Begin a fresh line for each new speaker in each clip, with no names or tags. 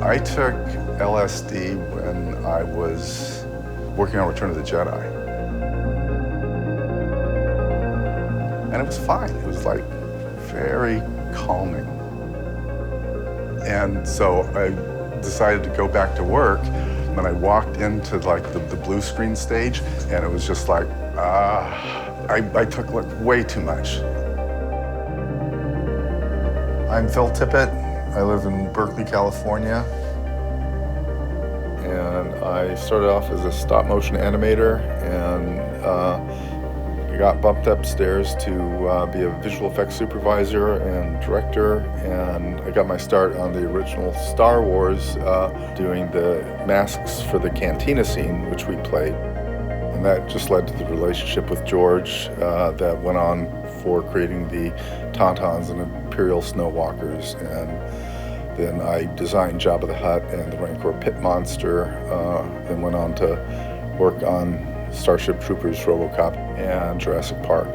I took LSD when I was working on Return of the Jedi. And it was fine. It was like very calming. And so I decided to go back to work when I walked into like the blue screen stage, and it was just like, I took like way too much. I'm Phil Tippett. I live in Berkeley, California. And I started off as a stop motion animator, and I got bumped upstairs to be a visual effects supervisor and director, and I got my start on the original Star Wars doing the masks for the cantina scene, which we played. And that just led to the relationship with George that went on for creating the Tauntauns and Imperial Snowwalkers. And then I designed Jabba the Hutt and the Rancor Pit Monster, then went on to work on Starship Troopers, RoboCop, and Jurassic Park.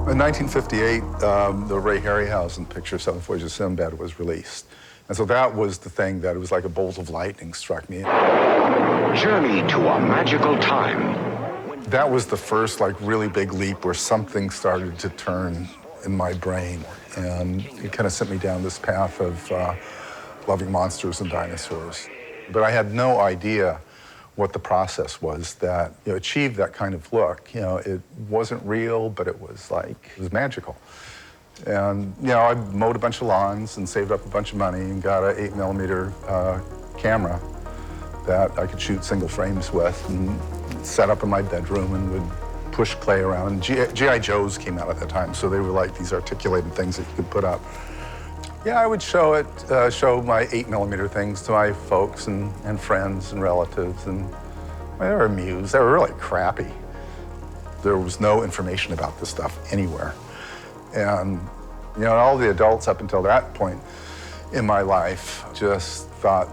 In 1958, the Ray Harryhausen picture, Seven Voyages of Sinbad, was released. And so that was the thing that it was like a bolt of lightning struck me.
Journey to a magical time.
That was the first like really big leap where something started to turn in my brain. And it kind of sent me down this path of loving monsters and dinosaurs. But I had no idea what the process was that achieved that kind of look. It wasn't real, but it was magical. And I mowed a bunch of lawns and saved up a bunch of money and got an 8mm camera that I could shoot single frames with, and set up in my bedroom and would push clay around. G.I. Joes came out at that time, so they were like these articulated things that you could put up. Yeah, I would show my 8mm things to my folks and friends and relatives, and they were amused. They were really crappy. There was no information about this stuff anywhere. And, all the adults up until that point in my life just thought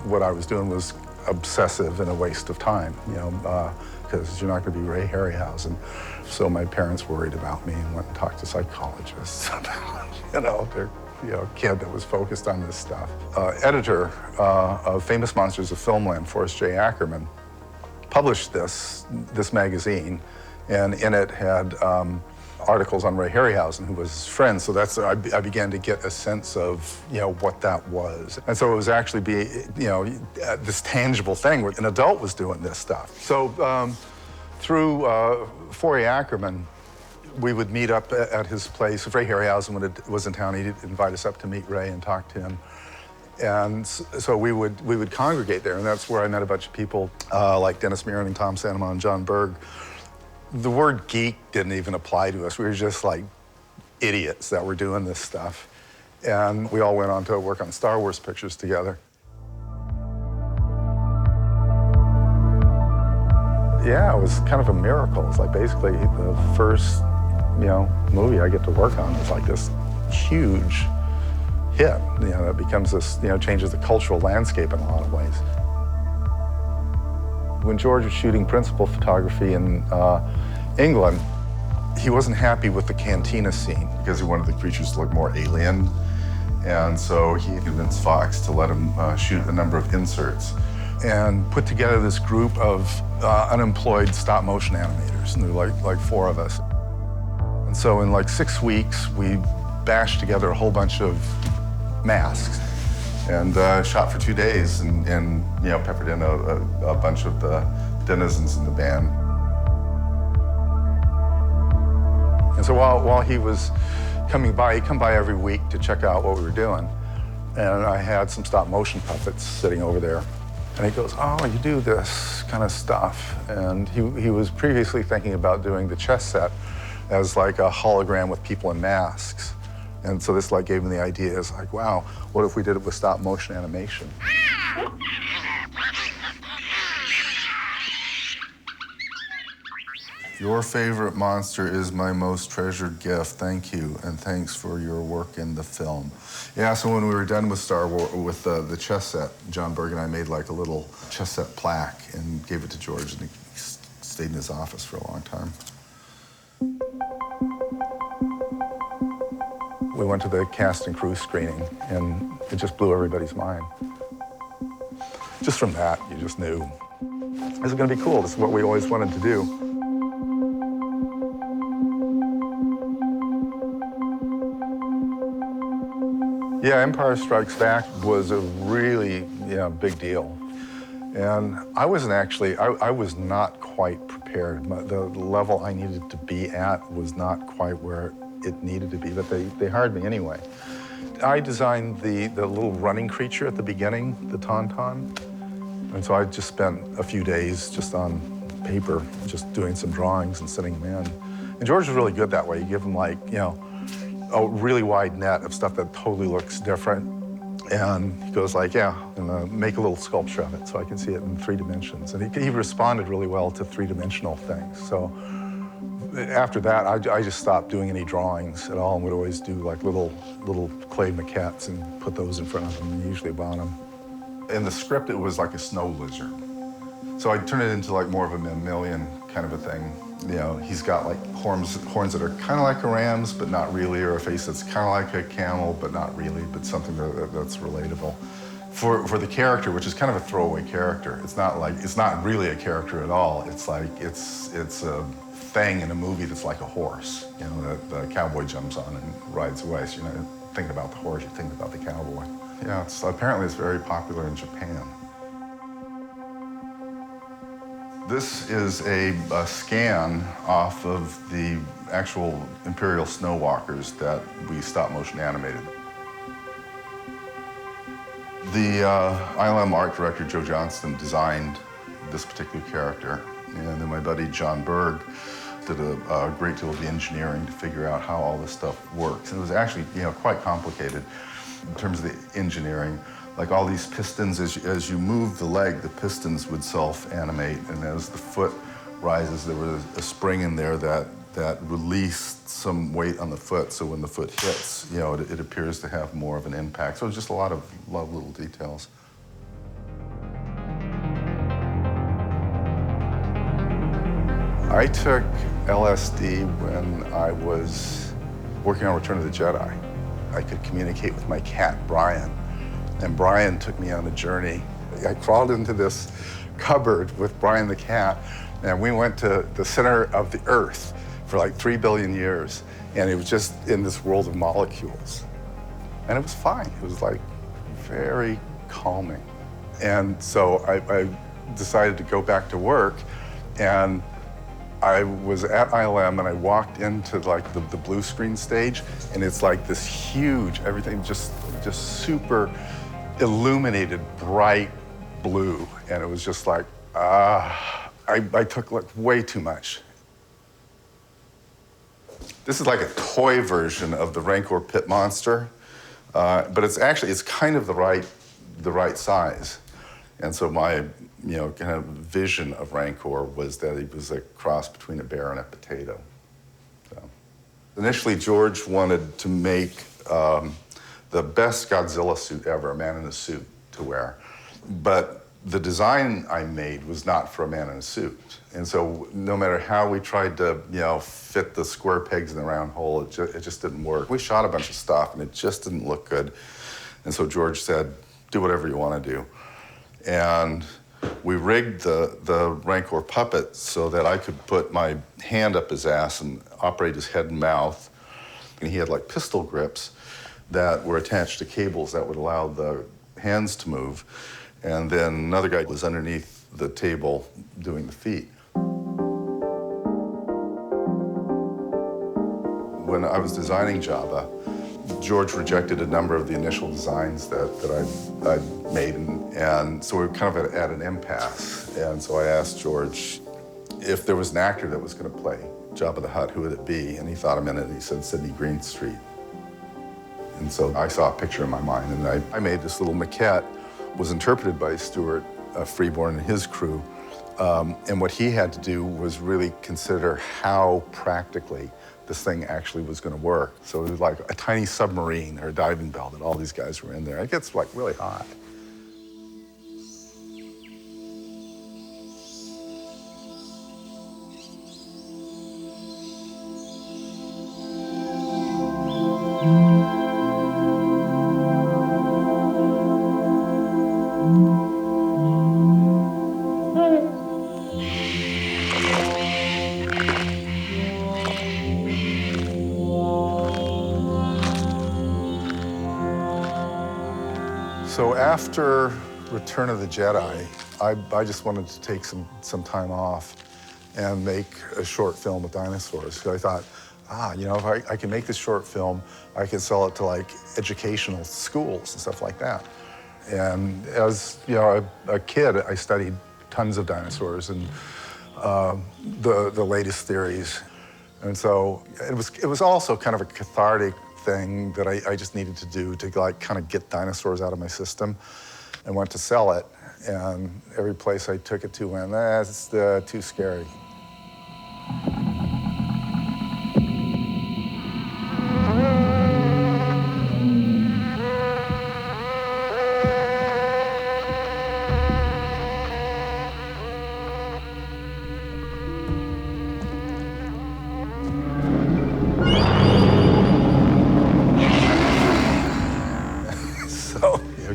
what I was doing was obsessive and a waste of time, because you're not going to be Ray Harryhausen. So my parents worried about me and went and talked to psychologists about, their kid that was focused on this stuff. Editor of Famous Monsters of Filmland, Forrest J. Ackerman, published this magazine, and in it had articles on Ray Harryhausen, who was his friend. So I began to get a sense of what that was, and so it was actually this tangible thing where an adult was doing this stuff. So through Forrest Ackerman, we would meet up at his place. If Ray Harryhausen was in town, he'd invite us up to meet Ray and talk to him. And so we would congregate there, and that's where I met a bunch of people like Dennis Muren and Tom Santamon and John Berg. The word geek didn't even apply to us. We were just like idiots that were doing this stuff. And we all went on to work on Star Wars pictures together. Yeah, it was kind of a miracle. It's like basically the first movie I get to work on is like this huge hit. That becomes this, changes the cultural landscape in a lot of ways. When George was shooting principal photography in England, he wasn't happy with the cantina scene because he wanted the creatures to look more alien. And so he convinced Fox to let him shoot a number of inserts and put together this group of unemployed stop motion animators. And there were like 4 of us. And so in 6 weeks, we bashed together a whole bunch of masks and shot for 2 days and peppered in a bunch of the denizens in the band. And so while he was coming by, he'd come by every week to check out what we were doing. And I had some stop motion puppets sitting over there. And he goes, oh, you do this kind of stuff. And he was previously thinking about doing the chess set as like a hologram with people in masks. And so this like gave him the idea. It's like, wow, what if we did it with stop motion animation? Your favorite monster is my most treasured gift. Thank you, and thanks for your work in the film. Yeah, so when we were done with Star Wars, with the chess set, John Berg and I made like a little chess set plaque and gave it to George, and he stayed in his office for a long time. We went to the cast and crew screening, and it just blew everybody's mind. Just from that, you just knew, this is gonna be cool. This is what we always wanted to do. Yeah, Empire Strikes Back was a really, big deal. And I wasn't actually, I was not quite prepared. The level I needed to be at was not quite where it needed to be, but they hired me anyway. I designed the little running creature at the beginning, the Tauntaun. And so I just spent a few days just on paper, just doing some drawings and sending them in. And George was really good that way. You give him like, a really wide net of stuff that totally looks different. And he goes like, yeah, and make a little sculpture of it so I can see it in 3 dimensions. And he responded really well to 3-dimensional things. So after that, I just stopped doing any drawings at all and would always do like little clay maquettes and put those in front of him and usually about him. In the script, it was like a snow lizard. So I turned it into like more of a mammalian kind of a thing. He's got like horns that are kind of like a ram's, but not really, or a face that's kind of like a camel, but not really, but something that's relatable. For the character, which is kind of a throwaway character, it's not really a character at all. It's like, it's a thing in a movie that's like a horse, that the cowboy jumps on and rides away. So you're not thinking about the horse, you're thinking about the cowboy. Yeah, apparently it's very popular in Japan. This is a scan off of the actual Imperial snow walkers that we stop motion animated. The ILM art director, Joe Johnston, designed this particular character. And then my buddy, John Berg, did a great deal of the engineering to figure out how all this stuff works. And it was actually, quite complicated in terms of the engineering. Like all these pistons, as you move the leg, the pistons would self-animate, and as the foot rises, there was a spring in there that released some weight on the foot, so when the foot hits, it appears to have more of an impact. So it's just a lot of little details. I took LSD when I was working on Return of the Jedi. I could communicate with my cat, Brian. And Brian took me on a journey. I crawled into this cupboard with Brian the cat, and we went to the center of the Earth for like 3 billion years. And it was just in this world of molecules. And it was fine. It was like very calming. And so I decided to go back to work, and I was at ILM and I walked into like the blue screen stage, and it's like this huge, everything just super illuminated, bright blue. And it was just like, I took like way too much. This is like a toy version of the Rancor pit monster, but it's kind of the right size. And so my, kind of vision of Rancor was that he was a cross between a bear and a potato. So. Initially, George wanted to make the best Godzilla suit ever, a man in a suit to wear. But the design I made was not for a man in a suit. And so no matter how we tried to, fit the square pegs in the round hole, it just didn't work. We shot a bunch of stuff and it just didn't look good. And so George said, do whatever you want to do. And we rigged the Rancor puppet so that I could put my hand up his ass and operate his head and mouth. And he had like pistol grips that were attached to cables that would allow the hands to move. And then another guy was underneath the table doing the feet. When I was designing Jabba, George rejected a number of the initial designs that I'd made, and so we were kind of at an impasse. And so I asked George if there was an actor that was going to play Jabba the Hutt, who would it be? And he thought a minute, and he said Sidney Greenstreet. And so I saw a picture in my mind, and I made this little maquette, was interpreted by Stuart Freeborn and his crew. And what he had to do was really consider how practically this thing actually was going to work. So it was like a tiny submarine or a diving bell that all these guys were in there. It gets like really hot. So after Return of the Jedi, I just wanted to take some time off and make a short film with dinosaurs. So I thought, you know, if I can make this short film, I can sell it to like educational schools and stuff like that. And as you know, a kid, I studied tons of dinosaurs and the latest theories. And so it was also kind of a cathartic thing that I just needed to do to like kind of get dinosaurs out of my system, and went to sell it. And every place I took it to went, it's too scary.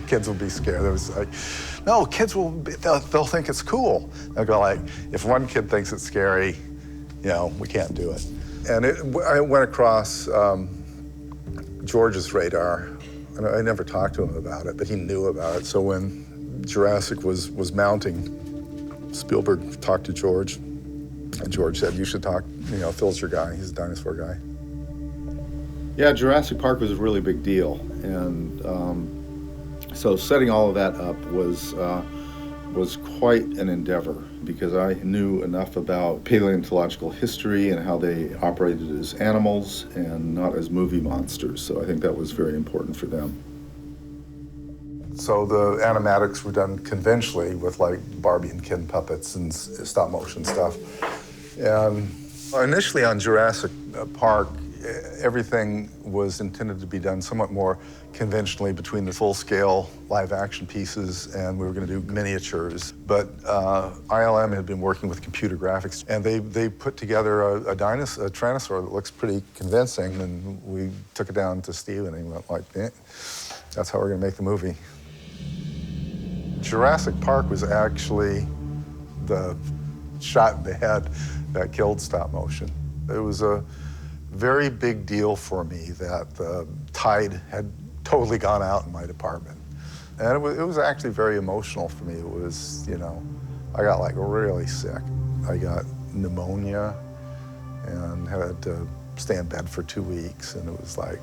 Kids will be scared. It was like, no, kids they'll think it's cool. They'll go like, if one kid thinks it's scary, you know, we can't do it. And I went across George's radar, and I never talked to him about it, but he knew about it. So when Jurassic was mounting, Spielberg talked to George, and George said, you should talk, you know, Phil's your guy, he's a dinosaur guy.
Yeah, Jurassic Park was a really big deal, and so setting all of that up was quite an endeavor, because I knew enough about paleontological history and how they operated as animals and not as movie monsters. So I think that was very important for them.
So the animatics were done conventionally with like Barbie and Ken puppets and stop motion stuff. And initially on Jurassic Park, everything was intended to be done somewhat more conventionally between the full-scale live-action pieces, and we were going to do miniatures. But ILM had been working with computer graphics, and they put together a Tyrannosaur that looks pretty convincing, and we took it down to Steve, and he went like, that's how we're going to make the movie. Jurassic Park was actually the shot in the head that killed stop motion. It was a very big deal for me that the tide had totally gone out in my department. And it was actually very emotional for me. It was, you know, I got like really sick. I got pneumonia and had to stay in bed for 2 weeks, and it was like,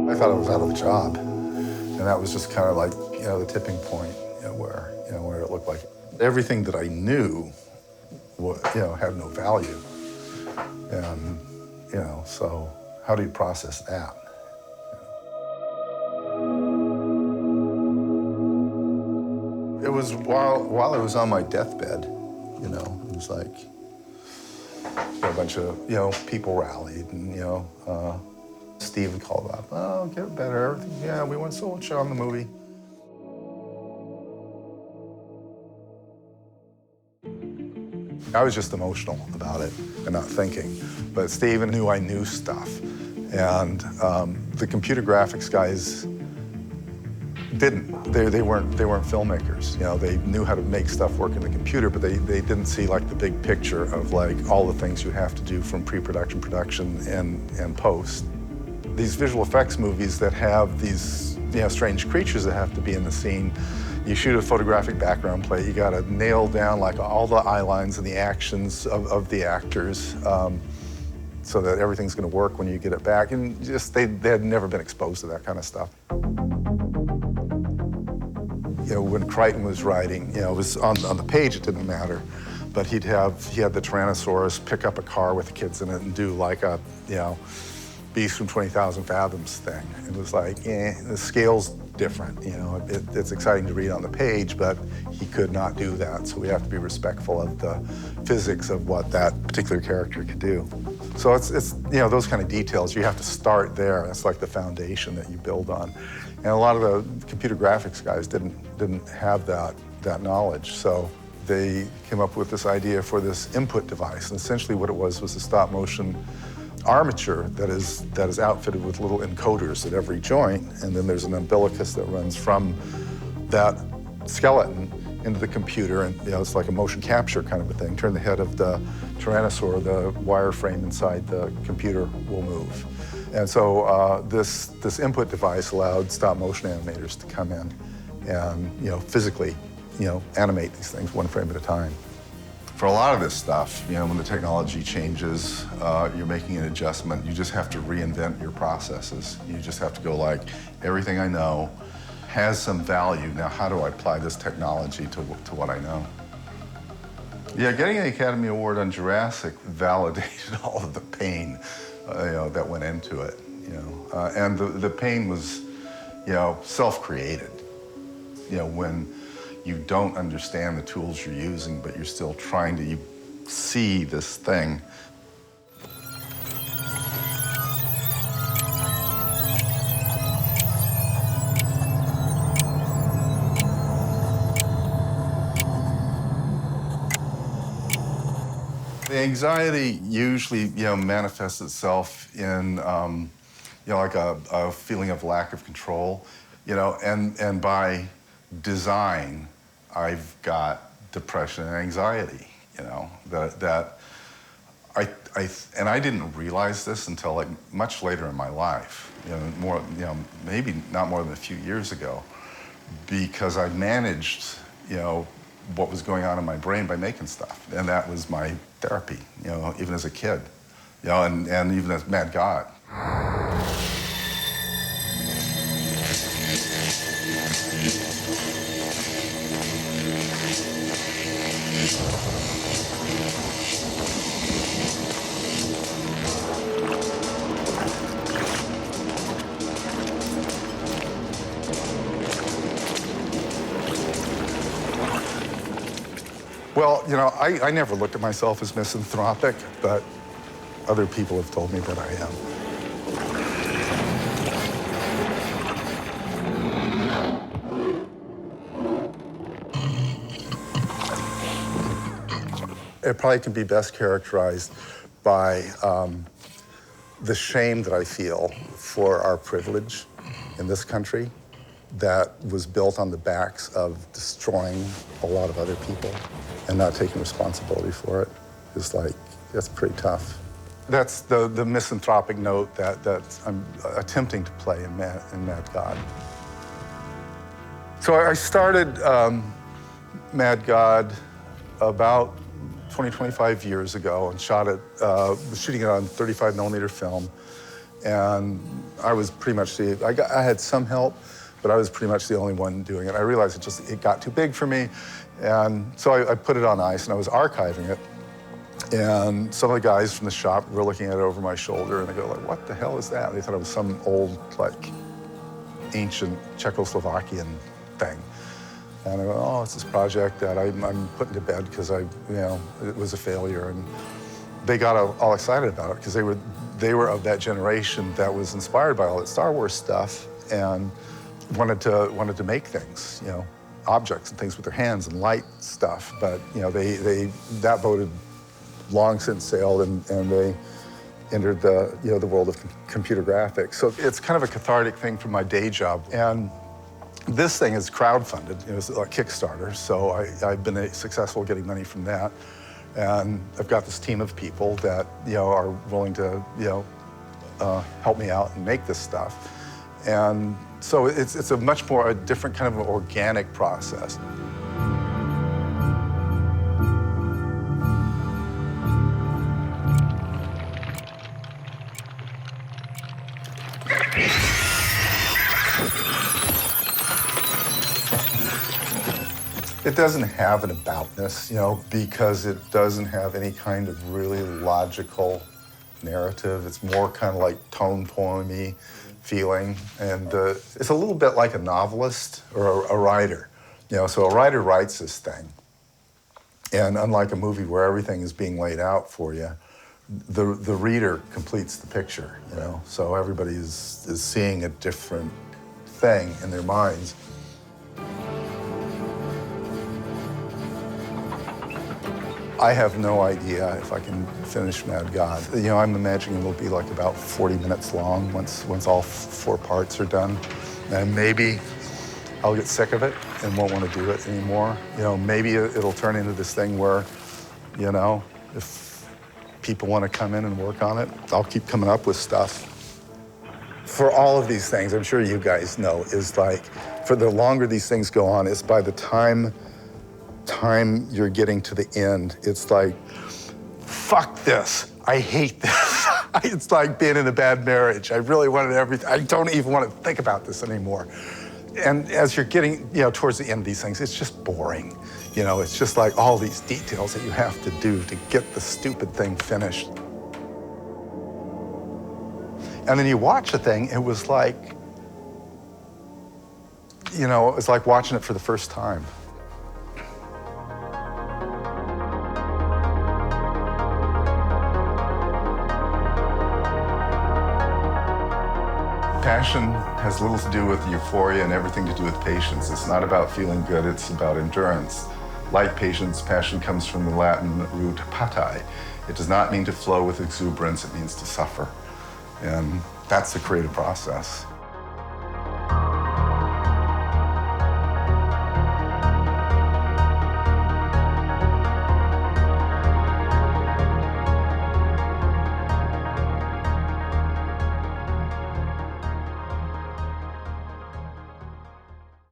I thought I was out of a job. And that was just kind of like, you know, the tipping point, you know, where it looked like everything that I knew, had no value. And, you know, so how do you process that? It was while I was on my deathbed, you know, it was like, a bunch of, you know, people rallied, and, you know, Steve called up, oh, get better, everything. Yeah, we went so much on the movie. I was just emotional about it and not thinking. But Steve knew I knew stuff. And the computer graphics guys didn't. They weren't filmmakers. You know, they knew how to make stuff work in the computer, but they didn't see like the big picture of like all the things you have to do from pre-production, production, and post. These visual effects movies that have these strange creatures that have to be in the scene, you shoot a photographic background plate, you gotta nail down like all the eye lines and the actions of the actors so that everything's gonna work when you get it back. And just, they had never been exposed to that kind of stuff. When Crichton was writing, it was on the page, it didn't matter. But he had the Tyrannosaurus pick up a car with the kids in it and do like a, Beast from 20,000 Fathoms thing. It was like, the scale's different, it's exciting to read on the page, but he could not do that. So we have to be respectful of the physics of what that particular character could do. So it's those kind of details, you have to start there. That's like the foundation that you build on. And a lot of the computer graphics guys didn't have that knowledge. So they came up with this idea for this input device. And essentially what it was a stop motion armature that is outfitted with little encoders at every joint, and then there's an umbilicus that runs from that skeleton into the computer, and it's like a motion capture kind of a thing. Turn the head of the Tyrannosaur, the wireframe inside the computer will move. And so this input device allowed stop motion animators to come in and physically animate these things one frame at a time. For a lot of this stuff, when the technology changes, you're making an adjustment. You just have to reinvent your processes. You just have to go like, everything I know has some value. Now, how do I apply this technology to what I know? Yeah, getting an Academy Award on Jurassic validated all of the pain, that went into it, and the pain was, self-created. When you don't understand the tools you're using, but you're still trying to see this thing. The anxiety usually, manifests itself in, like a feeling of lack of control, and by design, I've got depression and anxiety, that I didn't realize this until like much later in my life, maybe not more than a few years ago, because I managed, what was going on in my brain by making stuff, and that was my therapy, even as a kid, and even as Mad God. Well, I never looked at myself as misanthropic, but other people have told me that I am. It probably can be best characterized by the shame that I feel for our privilege in this country that was built on the backs of destroying a lot of other people and not taking responsibility for it. It's like, that's pretty tough. That's the misanthropic note that I'm attempting to play in Mad God. So I started Mad God about 25 years ago and was shooting it on 35 millimeter film. And I was pretty much I had some help, but I was pretty much the only one doing it. I realized it got too big for me. And so I put it on ice and I was archiving it. And some of the guys from the shop were looking at it over my shoulder and they go like, what the hell is that? And they thought it was some old, like, ancient Czechoslovakian thing. And I go, oh, it's this project that I'm putting to bed because it was a failure. And they got all excited about it because they were of that generation that was inspired by all that Star Wars stuff and wanted to make things, objects and things with their hands and light stuff. But that boat had long since sailed and they entered the world of computer graphics. So it's kind of a cathartic thing from my day job. And this thing is crowdfunded. It's a Kickstarter, so I've been successful getting money from that. And I've got this team of people that are willing to help me out and make this stuff. And so it's a much more a different kind of an organic process. It doesn't have an aboutness, because it doesn't have any kind of really logical narrative. It's more kind of like tone poem-y feeling. And it's a little bit like a novelist or a writer. So a writer writes this thing. And unlike a movie where everything is being laid out for you, the reader completes the picture, So everybody is seeing a different thing in their minds. I have no idea if I can finish Mad God. I'm imagining it'll be like about 40 minutes long once all 4 parts are done. And maybe I'll get sick of it and won't want to do it anymore. Maybe it'll turn into this thing where, if people want to come in and work on it, I'll keep coming up with stuff. For all of these things, I'm sure you guys know, is like, for the longer these things go on, is by the time you're getting to the end, it's like, fuck this, I hate this. It's like being in a bad marriage. I really wanted everything. I don't even want to think about this anymore. And as you're getting, towards the end of these things, it's just boring. It's just like all these details that you have to do to get the stupid thing finished. And then you watch the thing, it was like, it's like watching it for the first time. Passion has little to do with euphoria and everything to do with patience. It's not about feeling good, it's about endurance. Like patience, passion comes from the Latin root patai. It does not mean to flow with exuberance, it means to suffer. And that's the creative process.